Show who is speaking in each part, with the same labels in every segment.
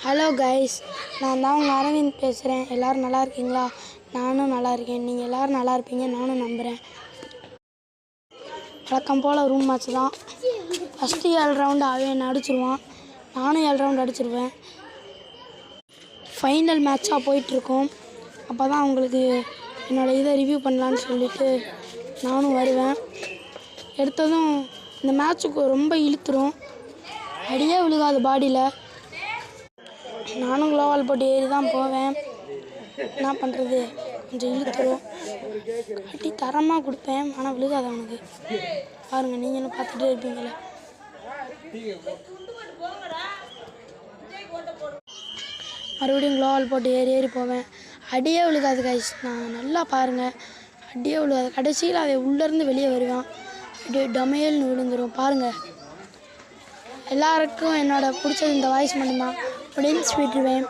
Speaker 1: Hello guys, நான் தான் உங்கள் அரவிந்த் பேசுகிறேன். எல்லோரும் நல்லா இருக்கீங்களா? நானும் நல்லா இருக்கேன். நீங்கள் எல்லோரும் நல்லா இருப்பீங்க நானும் நம்புகிறேன். வழக்கம் போல் ரூம் மேட்ச் தான். ஃபஸ்ட்டு 7 ரவுண்டு அவன் அடிச்சிருவான், நானும் 7 ரவுண்டு அடிச்சிருவேன். ஃபைனல் மேட்சாக போயிட்டுருக்கோம். அப்போ தான் உங்களுக்கு என்னோடய இதை ரிவ்யூ பண்ணலான்னு சொல்லிவிட்டு நானும் வருவேன். எடுத்ததும் இந்த மேட்ச்சுக்கு ரொம்ப இழுத்துரும், அடியே விழுகாது பாடியில். நானும் குளோவால் போட்டு ஏறி தான் போவேன். என்ன பண்ணுறது, கொஞ்சம் இழுத்துரும். அடி தரமாக கொடுப்பேன், ஆனால் விழுகாது அவனுக்கு. பாருங்கள், நீங்களும் பார்த்துட்டே இருப்பீங்களே. மறுபடியும் குளோவால் போட்டு ஏறி போவேன். அடியே விழுகாது கைஸ். நான் நல்லா பாருங்கள், அடியே விழுகாது. கடைசியில் அதை உள்ளேருந்து வெளியே வருவான், அப்படியே டமையல்னு விழுந்துடும். பாருங்கள், எல்லாருக்கும் என்னோட பிடிச்சது இந்த வாய்ஸ் மட்டும்தான். அப்படின்னு விட்டுருவேன்.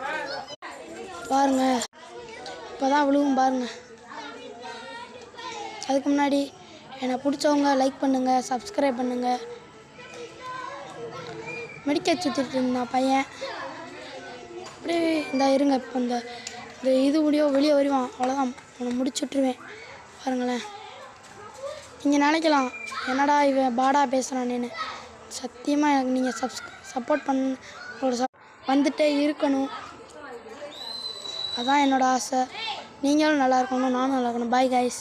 Speaker 1: பாருங்கள், இப்போ தான் விழுவும் பாருங்கள். அதுக்கு முன்னாடி என்னை பிடிச்சவங்க லைக் பண்ணுங்கள், சப்ஸ்கிரைப் பண்ணுங்கள். மெடிக்கல் சுற்றிட்டு இருந்தான் பையன். அப்படியே இந்த இருங்க, இப்போ இந்த இது முடியோ வெளியே வருவான், அவ்வளோதான், அவனை முடிச்சு விட்ருவேன். பாருங்களேன். நீங்கள் நினைக்கலாம், என்னடா இவன் பாடா பேசுகிறானேன்னு. சத்தியமாக எனக்கு நீங்கள் சப்போர்ட் பண்ண உங்களோட வந்துட்டே இருக்கணும். அதான் என்னோடய ஆசை. நீங்களும் நல்லா இருக்கணும், நானும் நல்லா இருக்கணும். Bye guys.